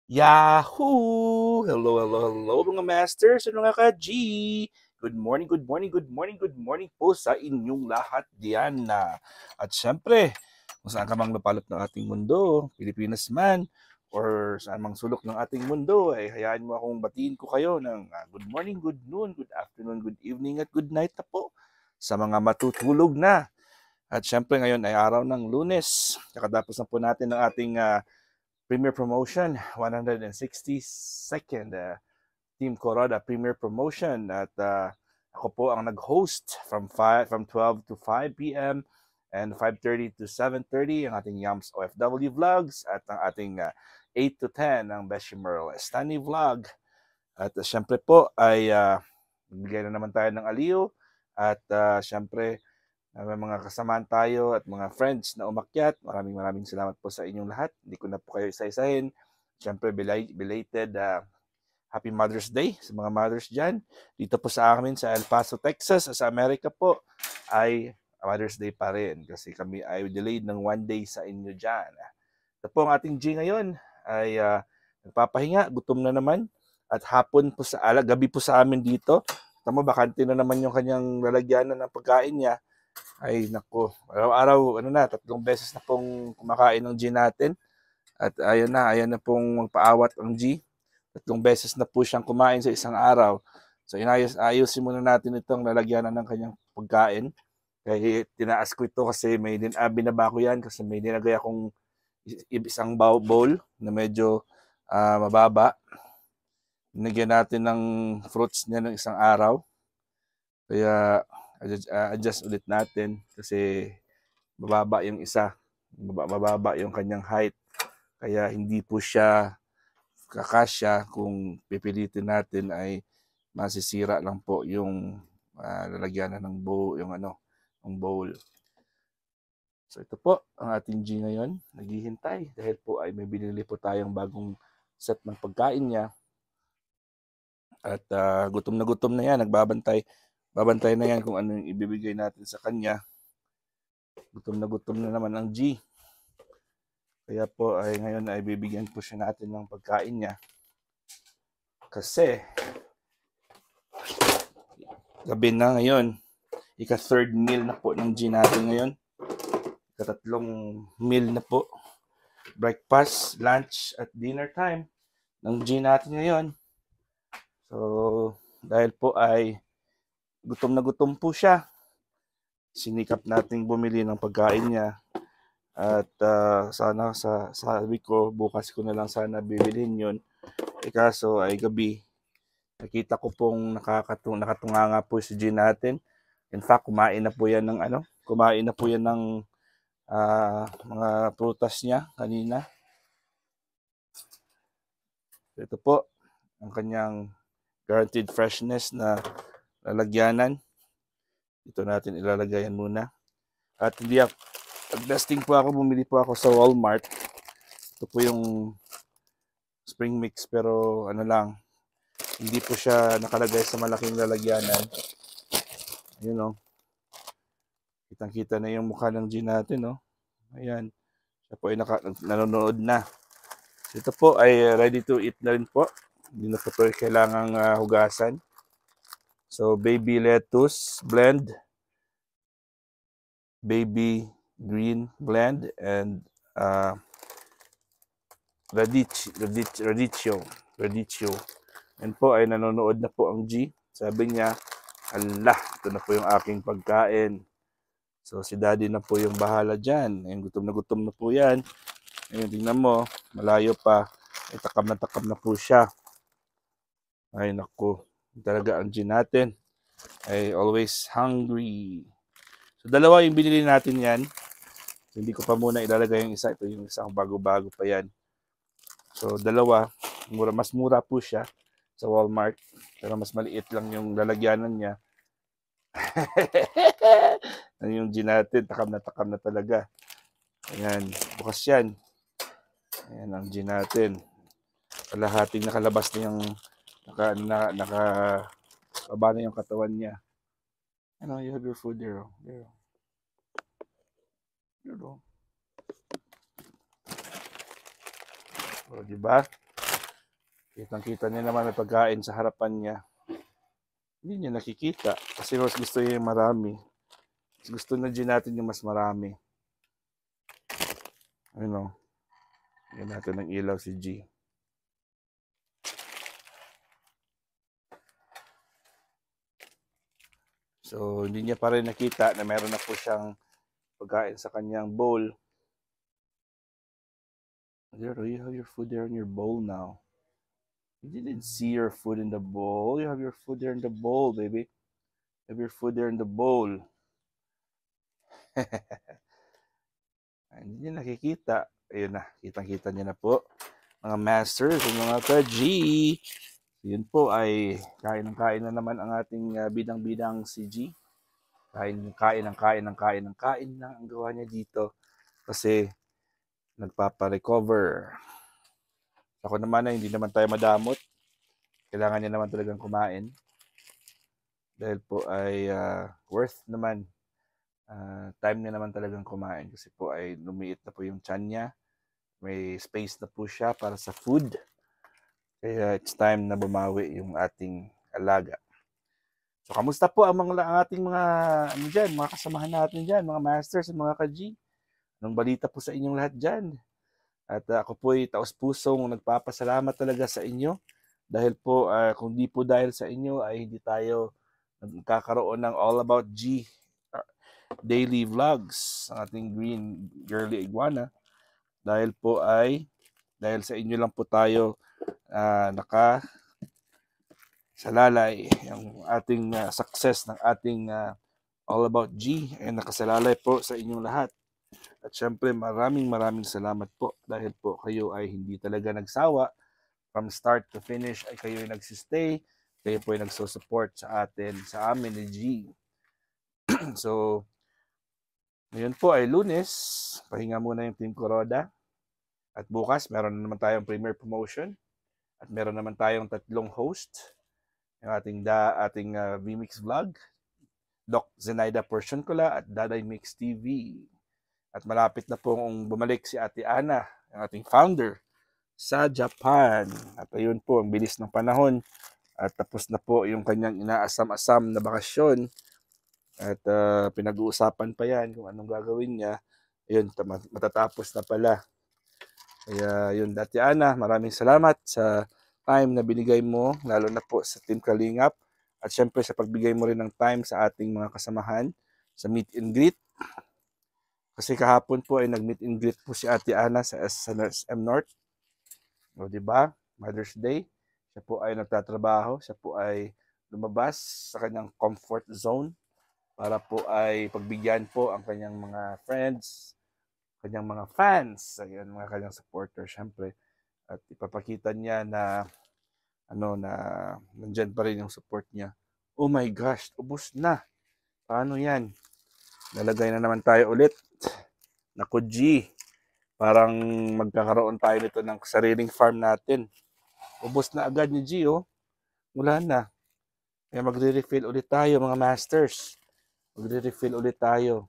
Yahoo! Hello, hello, hello mga masters at mga ka-G! Good morning, good morning, good morning, good morning po sa inyong lahat diyan na. At syempre, kung saan ka mang lupalop ng ating mundo, Pilipinas man, or saan mang sulok ng ating mundo, ay hayaan mo akong batiin ko kayo ng good morning, good noon, good afternoon, good evening, at good night na po sa mga matutulog na. At syempre ngayon ay araw ng Lunes. Kakatapos na po natin ng ating Premier Promotion, 162nd Team Coroda Premier Promotion at ako po ang nag-host from 12 to 5 p.m. and 5:30 to 7:30 ang ating Yams OFW Vlogs at ang ating 8 to 10 ang Beshi Merle Stani Vlog. At syempre po ay bigay na naman tayo ng aliw at syempre may mga kasamaan tayo at mga friends na umakyat. Maraming salamat po sa inyong lahat. Hindi ko na po kayo isa-isahin. Siyempre, belated Happy Mother's Day sa mga mothers dyan. Dito po sa amin sa El Paso, Texas, sa Amerika po, ay Mother's Day pa rin kasi kami ay delayed ng 1 day sa inyo dyan. Ito po ang ating G ngayon ay nagpapahinga, gutom na naman at hapon po gabi po sa amin dito. Tama, bakante na naman yung kanyang lalagyanan ng pagkain niya. Ay nako, araw-araw 3 beses na pong kumakain ng G natin. At ayan na pong magpaawat ang G. 3 beses na po siyang kumain sa isang araw. So ayusin muna natin itong lalagyanan ng kanyang pagkain. Kaya tinaas ko ito kasi binaba ko yan kasi may nilagay akong isang bowl na medyo mababa. Nigyan natin ng fruits niya ng isang araw. Kaya adjust ulit natin kasi mababa yung isa, mababa yung kanyang height. Kaya hindi po siya kakasya kung pipilitin natin ay masisira lang po yung lalagyanan ng bowl, ng bowl. So ito po ang ating G ngayon, naghihintay dahil po ay may binili po tayong bagong set ng pagkain niya. At gutom na yan, babantay na yan kung ano yung ibibigay natin sa kanya. Gutom na naman ang G. Kaya po ay ngayon ay bibigyan po siya natin ng pagkain niya. Kasi gabi na ngayon, ika-third meal na po ng G natin ngayon. Ika-3 meal na po. Breakfast, lunch, at dinner time ng G natin ngayon. So, dahil po ay gutom po siya, sinikap nating bumili ng pagkain niya. At sana sabi ko, bukas ko na lang sana bibilhin yun. Kaso ay gabi, nakita ko pong nakatunganga po si G natin. In fact, kumain na po yan ng mga prutas niya kanina. Ito po ang kanyang guaranteed freshness na lalagyanan. Ito natin ilalagayan muna. At nag-testing po ako, bumili po ako sa Walmart. Ito po yung spring mix pero hindi po siya nakalagay sa malaking lalagyanan. Ayun kitang-kita na yung mukha ng G natin, Ayan. Siya po ay nanonood na. So, ito po ay ready to eat na rin po. Hindi na po ito kailangang hugasan. So, baby lettuce blend, baby green blend, and radicchio. And po ay nanonood na po ang G. Sabi niya, Allah, ito na po yung aking pagkain. So, si daddy na po yung bahala dyan. Ayun, gutom na po yan. Ayun, tingnan mo, malayo pa. Ay, takam na po siya. Ay, naku. Talaga ang G natin. Ay, always hungry. So, dalawa yung binili natin yan. So, hindi ko pa muna ilalagay yung isa. Ito yung isang bago-bago pa yan. So, dalawa. Mas mura po siya sa Walmart. Pero mas maliit lang yung lalagyanan niya. Yung G natin, takam na talaga. Ayan, bukas yan. Ayan ang G natin. Kalahating nakalabas na yung baba na yung katawan niya. You have your food there. There. O, diba? Kitang-kita niya naman may pagkain sa harapan niya. Hindi niya nakikita kasi mas gusto niya yung marami. Mas gusto na din natin yung mas marami. Ano? Yan natin ng ilaw si G. So, hindi niya pa rin nakita na meron na po siyang pagkain sa kanyang bowl. There, you have your food there in your bowl now. You didn't see your food in the bowl. You have your food there in the bowl, baby. You have your food there in the bowl. Hindi niya nakikita. Ayun na, kitang-kita niya na po. Mga masters, mga ka-G. Yun po ay kain na naman ang ating bidang-bidang si G. Kain na ang gawa niya dito. Kasi nagpapa-recover. Ako naman na hindi naman tayo madamot. Kailangan niya naman talagang kumain. Dahil po ay worth naman. Time niya naman talagang kumain. Kasi po ay lumiit na po yung tiyan niya. May space na po siya para sa food. Kaya it's time na bumawi yung ating alaga. So, kamusta po ang ating mga mga kasamahan natin dyan, mga masters at mga ka-G? Anong balita po sa inyong lahat dyan? At ako po ay taos-pusong nagpapasalamat talaga sa inyo. Dahil po, kung di po dahil sa inyo, ay hindi tayo nagkakaroon ng All About G daily vlogs ang ating Green Girly Iguana. Dahil sa inyo lang po tayo nakasalalay yung ating success ng ating All About G ay nakasalalay po sa inyong lahat. At syempre maraming salamat po dahil po kayo ay hindi talaga nagsawa from start to finish ay kayo ay nagsistay, kayo po ay nagsusupport sa amin ni G. So ngayon po ay Lunes, pahinga muna yung Team Kuroda. At bukas meron naman tayong premiere promotion at meron naman tayong 3 host. Yung ating VMix vlog, Doc Zenaida Portioncola at Daday Mix TV. At malapit na pong bumalik si Ate Ana, ang ating founder sa Japan. At ayun po, ang bilis ng panahon. At tapos na po yung kanyang inaasam-asam na bakasyon. At pinag-uusapan pa yan kung anong gagawin niya. Ayun, matatapos na pala. Kaya yun, Ate Ana, maraming salamat sa time na binigay mo, lalo na po sa Team Kalingap. At syempre sa pagbigay mo rin ng time sa ating mga kasamahan sa meet and greet. Kasi kahapon po ay nag-meet and greet po si Ate Ana sa SM North. O diba? Mother's Day. Siya po ay nagtatrabaho. Siya po ay lumabas sa kanyang comfort zone para po ay pagbigyan po ang kanyang mga friends, kanyang mga fans, ayan, mga kanyang supporters, syempre. At ipapakita niya na nandyan pa rin yung support niya. Oh my gosh, ubos na. Paano yan? Nalagay na naman tayo ulit. Naku G, parang magkakaroon tayo nito ng sariling farm natin. Ubos na agad ni G, oh. Wala na. Kaya magre-refill ulit tayo, mga masters. Magre-refill ulit tayo.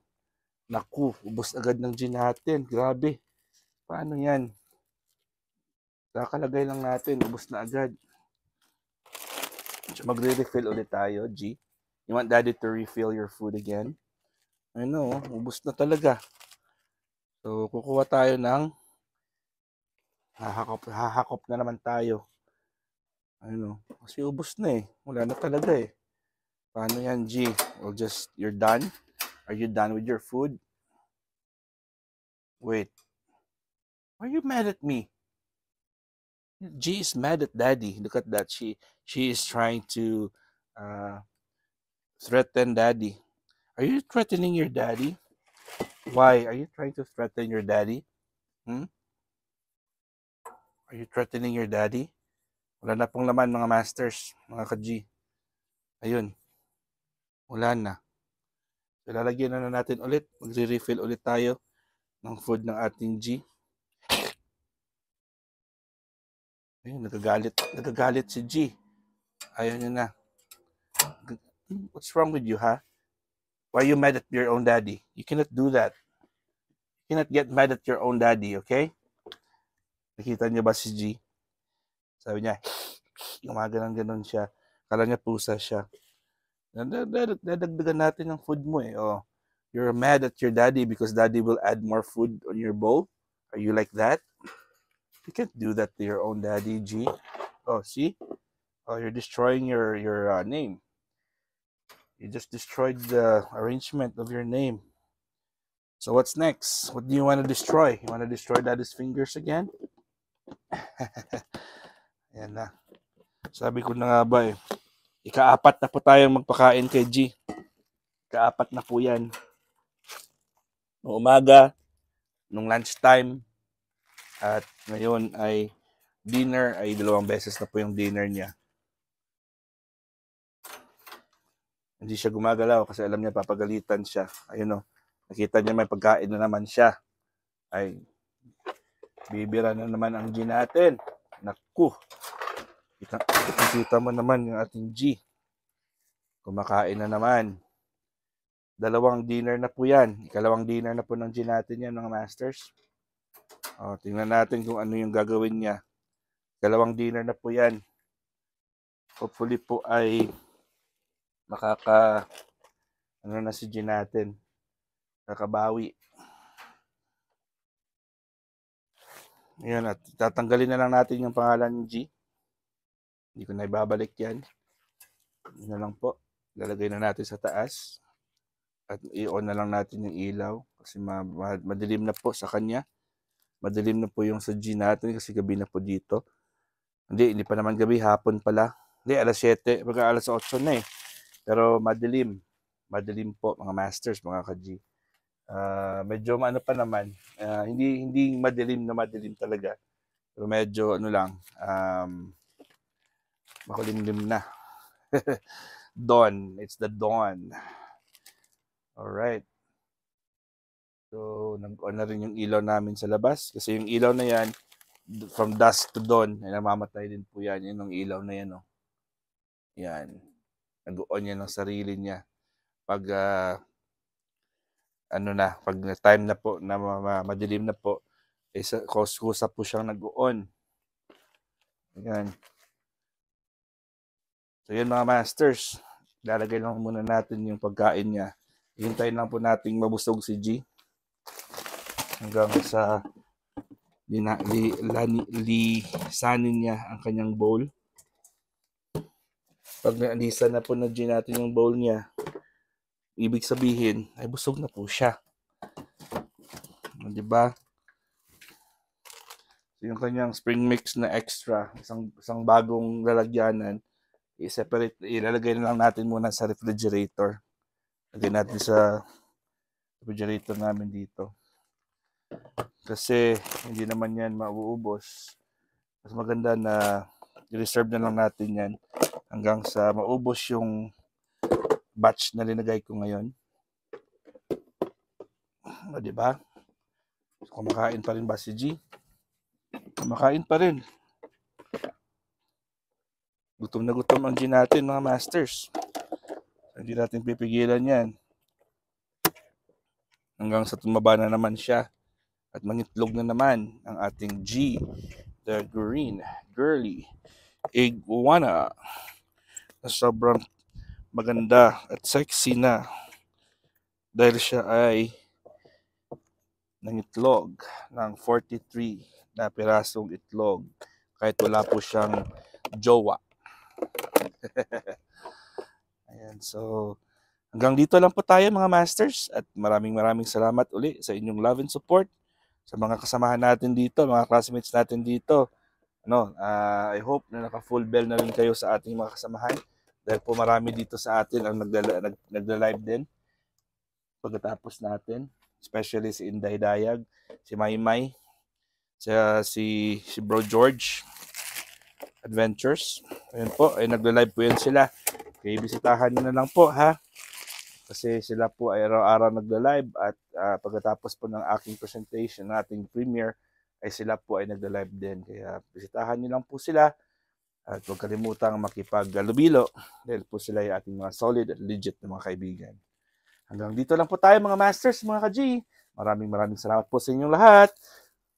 Naku, ubos agad ng G natin. Grabe. Paano yan? Kakalagay lang natin, ubos na agad. So, magre-refill ulit tayo, G. You want Daddy to refill your food again? I know, ubos na talaga. So, kukuha tayo ng hahakop na naman tayo. Ano, kasi ubos na eh. Wala na talaga eh. Paano yan, G? Well, you're done? Are you done with your food? Wait. Are you mad at me? G is mad at Daddy. Look at that. She is trying to threaten Daddy. Are you threatening your daddy? Why? Are you trying to threaten your daddy? Are you threatening your daddy? Wala na pong laman, mga masters, mga ka-G. Ayun. Wala na. So, lalagyan na natin ulit. Magre-refill ulit tayo ng food ng ating G. Ayun, nagagalit si G. Ayaw niya na. What's wrong with you, ha? Why are you mad at your own daddy? You cannot do that. You cannot get mad at your own daddy, okay? Nakita niyo ba si G? Sabi niya, Gumaganon-ganon siya. Kala niya pusa siya. Dadagdagan natin ng food mo eh. Oh, you're mad at your daddy because daddy will add more food on your bowl. Are you like that? You can't do that to your own daddy, G. Oh, see? Oh, you're destroying your name. You just destroyed the arrangement of your name. So what's next? What do you want to destroy? You want to destroy daddy's fingers again? Ayan na. Sabi ko na nga ba eh. Ika-4 na po tayong magpakain kay G. Ika-4 na po yan. Noong umaga, nung lunchtime, at ngayon ay dinner, ay 2 beses na po yung dinner niya. Hindi siya gumagalaw kasi alam niya papagalitan siya. Ayun o, nakita niya may pagkain na naman siya. Ay, bibira na naman ang G natin. Naku, kita mo naman yung ating G. Kumakain na naman. 2 dinner na po yan. Ikalawang dinner na po ng G natin yan, mga masters. O, tingnan natin kung ano yung gagawin niya. 2 dinner na po yan. Hopefully po ay ano na si G natin. Kakabawi. Ayan, at tatanggalin na lang natin yung pangalan ng G. Hindi ko na ibabalik yan. Yun na lang po. Lalagay na natin sa taas. At i-on na lang natin yung ilaw. Kasi madilim na po sa kanya. Madilim na po yung sa G natin kasi gabi na po dito. Hindi pa naman gabi. Hapon pala. Hindi, alas 7. Baga alas 8 na eh. Pero madilim. Madilim po mga masters, mga ka-G. Medyo ano pa naman. Hindi madilim na madilim talaga. Pero medyo ano lang. Makulimlim na. Dawn. It's the dawn. Alright. So, nag-on na rin yung ilaw namin sa labas. Kasi yung ilaw na yan, from dusk to dawn, ay namamatay din po yan. Yun yung ilaw na yan. Oh. Yan. Nag-on yan ng sarili niya. Pag, pag time na po, na madilim na po, kusa po siyang nag-on. Yan. So, yan mga masters. Lalagay lang muna natin yung pagkain niya. Hintayin lang po nating mabusog si G. Hanggang sa lisanin niya ang kanyang bowl. Pag nalisan na po na G natin yung bowl niya, ibig sabihin ay busog na po siya. Diba? So, yung kanyang spring mix na extra, isang bagong lalagyanan, ilalagay na lang natin muna sa refrigerator. Lagay natin sa refrigerator namin dito. Kasi hindi naman yan mauubos. Mas maganda na i-reserve na lang natin yan hanggang sa maubos yung batch na linagay ko ngayon. O, diba? Kumakain pa rin ba si G? Kumakain pa rin. Gutom na gutom ang G natin, mga masters. Hindi natin pipigilan yan. Hanggang sa tumaba na naman siya. At mangitlog na naman ang ating G, the green girly iguana, na sobrang maganda at sexy na dahil siya ay nangitlog ng 43 na pirasong itlog kahit wala po siyang jowa. Ayan, so hanggang dito lang po tayo mga masters at maraming salamat uli sa inyong love and support. Sa mga kasamahan natin dito, mga classmates natin dito, I hope na naka-full bell na rin kayo sa ating mga kasamahan dahil po marami dito sa atin ang nagla-live din pagkatapos natin, especially si Inday Dayag, si Maymay, si Bro George Adventures. Ayun po, ay nagla-live po yan sila. Kaya bisitahan nyo na lang po ha. Kasi sila po ay araw-araw nagla-live at pagkatapos po ng aking presentation, ng ating premiere, ay sila po ay nagla-live din. Kaya bisitahan nyo lang po sila at huwag kalimutang makipag-alubilo dahil po sila ay ating mga solid at legit na mga kaibigan. Hanggang dito lang po tayo mga masters, mga ka-G. Maraming salamat po sa inyong lahat.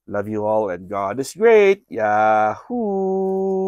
Love you all and God is great. Yahoo!